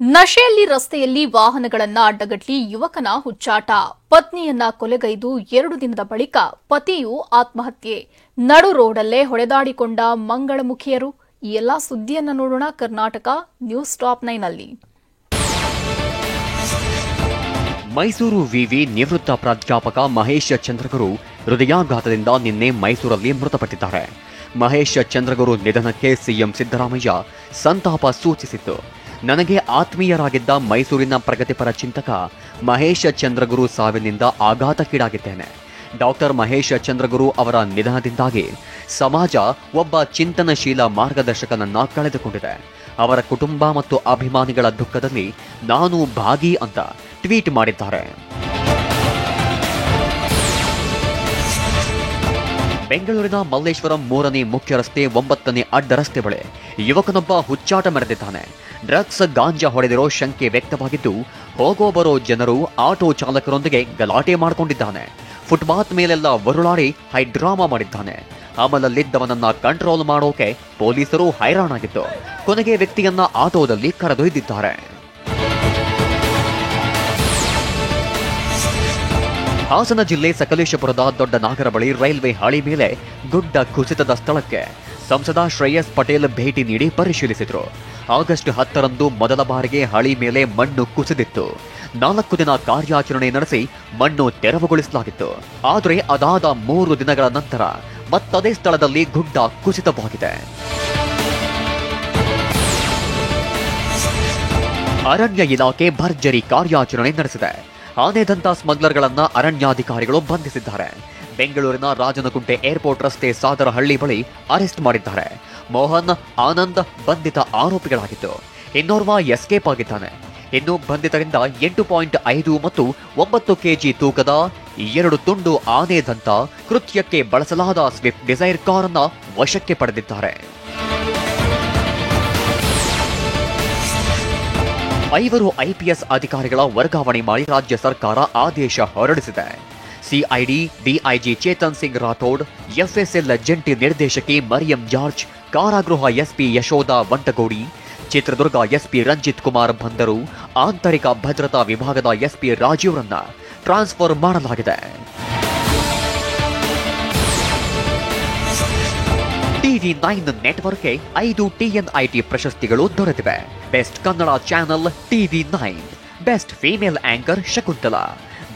ನಶೆಯಲ್ಲಿ ರಸ್ತೆಯಲ್ಲಿ ವಾಹನಗಳನ್ನ ಅಡ್ಡಗಟ್ಟಿ ಯುವಕನ ಹುಚ್ಚಾಟ. ಪತ್ನಿಯನ್ನ ಕೊಲೆಗೈದು 2 ದಿನದ ಬಳಿಕ ಪತಿಯು ಆತ್ಮಹತ್ಯೆ. ನಡು ರೋಡಲ್ಲೇ ಹೊಡೆದಾಡಿಕೊಂಡ ಮಂಗಳಮುಖಿಯರು. ಈ ಎಲ್ಲಾ ಸುದ್ದಿಯನ್ನ ನೋಡೋಣ ಕರ್ನಾಟಕ ನ್ಯೂಸ್ ಟಾಪ್ 9 ನಲ್ಲಿ. ಮೈಸೂರು ವಿವಿ ನಿವೃತ್ತ ಪ್ರಾಧ್ಯಾಪಕ ಮಹೇಶ್ ಚಂದ್ರಗುರು ಹೃದಯಾಘಾತದಿಂದ ನಿನ್ನೆ ಮೈಸೂರಲ್ಲಿ ಮೃತಪಟ್ಟಿದ್ದಾರೆ. ಮಹೇಶ್ ಚಂದ್ರಗುರು ನಿಧನಕ್ಕೆ ಸಿಎಂ ಸಿದ್ದರಾಮಯ್ಯ ಸಂತಾಪ ಸೂಚಿಸಿತ್ತು. ನನಗೆ ಆತ್ಮೀಯರಾಗಿದ್ದ ಮೈಸೂರಿನ ಪ್ರಗತಿಪರ ಚಿಂತಕ ಮಹೇಶ್ ಚಂದ್ರಗುರು ಸಾವಿನಿಂದ ಆಘಾತಕ್ಕೀಡಾಗಿದ್ದೇನೆ. ಡಾಕ್ಟರ್ ಮಹೇಶ್ ಚಂದ್ರಗುರು ಅವರ ನಿಧನದಿಂದಾಗಿ ಸಮಾಜ ಒಬ್ಬ ಚಿಂತನಶೀಲ ಮಾರ್ಗದರ್ಶಕನನ್ನ ಕಳೆದುಕೊಂಡಿದೆ. ಅವರ ಕುಟುಂಬ ಮತ್ತು ಅಭಿಮಾನಿಗಳ ದುಃಖದಲ್ಲಿ ನಾನು ಭಾಗಿ ಅಂತ ಟ್ವೀಟ್ ಮಾಡಿದ್ದಾರೆ. ಬೆಂಗಳೂರಿನ ಮಲ್ಲೇಶ್ವರಂ 3ನೇ ಮುಖ್ಯ ರಸ್ತೆ 9ನೇ ಅಡ್ಡ ರಸ್ತೆ ಬಳಿ ಯುವಕನೊಬ್ಬ ಹುಚ್ಚಾಟ ಮೆರೆದಿದ್ದಾನೆ. ಡ್ರಗ್ಸ್ ಗಾಂಜಾ ಹೊಡೆದಿರೋ ಶಂಕೆ ವ್ಯಕ್ತವಾಗಿದ್ದು, ಹೋಗೋ ಬರೋ ಜನರು ಆಟೋ ಚಾಲಕರೊಂದಿಗೆ ಗಲಾಟೆ ಮಾಡಿಕೊಂಡಿದ್ದಾನೆ. ಫುಟ್ಪಾತ್ ಮೇಲೆಲ್ಲ ವರುಳಾಡಿ ಹೈಡ್ರಾಮಾ ಮಾಡಿದ್ದಾನೆ. ಅಮಲಲ್ಲಿದ್ದವನನ್ನ ಕಂಟ್ರೋಲ್ ಮಾಡೋಕೆ ಪೊಲೀಸರು ಹೈರಾಣಾಗಿದ್ದು, ಕೊನೆಗೆ ವ್ಯಕ್ತಿಯನ್ನ ಆಟೋದಲ್ಲಿ ಕರೆದೊಯ್ದಿದ್ದಾರೆ. ಹಾಸನ ಜಿಲ್ಲೆ ಸಕಲೇಶಪುರದ ದೊಡ್ಡ ನಾಗರ ಬಳಿ ರೈಲ್ವೆ ಹಳಿ ಮೇಲೆ ಗುಡ್ಡ ಕುಸಿತದ ಸ್ಥಳಕ್ಕೆ ಸಂಸದ ಶ್ರೇಯಸ್ ಪಟೇಲ್ ಭೇಟಿ ನೀಡಿ ಪರಿಶೀಲಿಸಿದರು. ಆಗಸ್ಟ್ 10ರಂದು ಮೊದಲ ಬಾರಿಗೆ ಹಳಿ ಮೇಲೆ ಮಣ್ಣು ಕುಸಿದಿತ್ತು. 4 ದಿನ ಕಾರ್ಯಾಚರಣೆ ನಡೆಸಿ ಮಣ್ಣು ತೆರವುಗೊಳಿಸಲಾಗಿತ್ತು. ಆದರೆ ಅದಾದ 3 ದಿನಗಳ ನಂತರ ಮತ್ತದೇ ಸ್ಥಳದಲ್ಲಿ ಗುಡ್ಡ ಕುಸಿತವಾಗಿದೆ. ಅರಣ್ಯ ಇಲಾಖೆ ಭರ್ಜರಿ ಕಾರ್ಯಾಚರಣೆ ನಡೆಸಿದೆ. ಆನೆದಂತ ಸ್ಮಗ್ಲರ್ಗಳನ್ನ ಅರಣ್ಯಾಧಿಕಾರಿಗಳು ಬಂಧಿಸಿದ್ದಾರೆ. ಬೆಂಗಳೂರಿನ ರಾಜನಕುಂಟೆ ಏರ್ಪೋರ್ಟ್ ರಸ್ತೆ ಸಾದರಹಳ್ಳಿ ಬಳಿ ಅರೆಸ್ಟ್ ಮಾಡಿದ್ದಾರೆ. ಮೋಹನ್, ಆನಂದ್ ಬಂಧಿತ ಆರೋಪಿಗಳಾಗಿದ್ದು, ಇನ್ನೋರ್ವ ಎಸ್ಕೇಪ್ ಆಗಿದ್ದಾನೆ. ಇನ್ನು ಬಂಧಿತರಿಂದ 8.5 ಮತ್ತು 9 ಕೆಜಿ ತೂಕದ 2 ತುಂಡು ಆನೆದಂತ ಕೃತ್ಯಕ್ಕೆ ಬಳಸಲಾದ ಸ್ವಿಫ್ಟ್ ಡಿಸೈರ್ ಕಾರನ್ನ ವಶಕ್ಕೆ ಪಡೆದಿದ್ದಾರೆ. 5 ಐಪಿಎಸ್ ಅಧಿಕಾರಿಗಳ ವರ್ಗಾವಣೆ ಮಾಡಿ ರಾಜ್ಯ ಸರ್ಕಾರ ಆದೇಶ ಹೊರಡಿಸಿದೆ. CID DIG Chetan Singh Rathod, FSL ಜಂಟಿ ನಿರ್ದೇಶಕಿ ಮರಿಯಂ ಜಾರ್ಜ್, ಕಾರಾಗೃಹ ಎಸ್ಪಿ ಯಶೋಧ ವಂಟಗೋಡಿ, ಚಿತ್ರದುರ್ಗ ಎಸ್ಪಿ ರಂಜಿತ್ ಕುಮಾರ್ ಬಂದರು, ಆಂತರಿಕ ಭದ್ರತಾ ವಿಭಾಗದ ಎಸ್ಪಿ ರಾಜೀವ್ರನ್ನ ಟ್ರಾನ್ಸ್ಫರ್ ಮಾಡಲಾಗಿದೆ. TV9 ನೆಟ್ವರ್ಕ್ಗೆ 5 TNIT ಪ್ರಶಸ್ತಿಗಳು ದೊರೆತಿವೆ. Best Kannada channel TV9, best female anchor Shakuntala,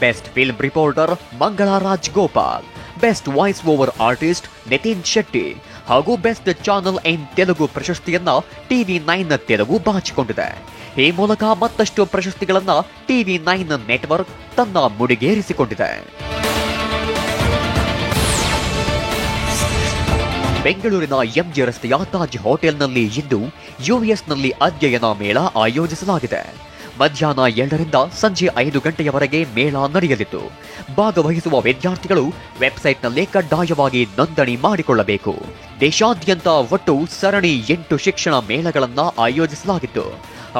best film reporter Mangala Raj Gopal, best voice over artist Nitin Shetty ಹಾಗೂ ಬೆಸ್ಟ್ ಚಾನೆಲ್ ಇನ್ ತೆಲುಗು ಪ್ರಶಸ್ತಿಯನ್ನ TV9 ತೆಲುಗು ಬಾಚಿಕೊಂಡಿದೆ. ಈ ಮೂಲಕ ಮತ್ತಷ್ಟು ಪ್ರಶಸ್ತಿಗಳನ್ನ TV9 ನೆಟ್ವರ್ಕ್ ತನ್ನ ಮುಡಿಗೇರಿಸಿಕೊಂಡಿದೆ. ಬೆಂಗಳೂರಿನ ಎಂಜಿ ರಸ್ತೆಯ ತಾಜ್ ಹೋಟೆಲ್ನಲ್ಲಿ ಇಂದು ಯುಎಸ್ನಲ್ಲಿ ಅಧ್ಯಯನ ಮೇಳ ಆಯೋಜಿಸಲಾಗಿದೆ. ಮಧ್ಯಾಹ್ನ 2ರಿಂದ ಸಂಜೆ 5 ಗಂಟೆಯವರೆಗೆ ಮೇಳ ನಡೆಯಲಿದ್ದು, ಭಾಗವಹಿಸುವ ವಿದ್ಯಾರ್ಥಿಗಳು ವೆಬ್ಸೈಟ್ನಲ್ಲೇ ಕಡ್ಡಾಯವಾಗಿ ನೋಂದಣಿ ಮಾಡಿಕೊಳ್ಳಬೇಕು. ದೇಶಾದ್ಯಂತ ಒಟ್ಟು ಸರಣಿ 8 ಶಿಕ್ಷಣ ಮೇಳಗಳನ್ನು ಆಯೋಜಿಸಲಾಗಿದ್ದು,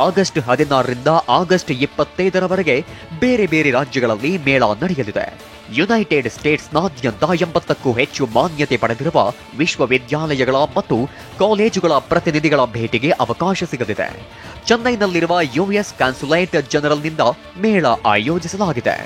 ಆಗಸ್ಟ್ 16ರಿಂದ ಆಗಸ್ಟ್ 25ರವರೆಗೆ ಬೇರೆ ಬೇರೆ ರಾಜ್ಯಗಳಲ್ಲಿ ಮೇಳ ನಡೆಯಲಿದೆ. ಯುನೈಟೆಡ್ ಸ್ಟೇಟ್ಸ್ನಾದ್ಯಂತ 80ಕ್ಕೂ ಹೆಚ್ಚು ಮಾನ್ಯತೆ ಪಡೆದಿರುವ ವಿಶ್ವವಿದ್ಯಾಲಯಗಳ ಮತ್ತು ಕಾಲೇಜುಗಳ ಪ್ರತಿನಿಧಿಗಳ ಭೇಟಿಗೆ ಅವಕಾಶ ಸಿಗಲಿದೆ. ಚೆನ್ನೈನಲ್ಲಿರುವ ಯುಎಸ್ ಕಾನ್ಸುಲೇಟ್ ಜನರಲ್ನಿಂದ ಮೇಳ ಆಯೋಜಿಸಲಾಗಿದೆ.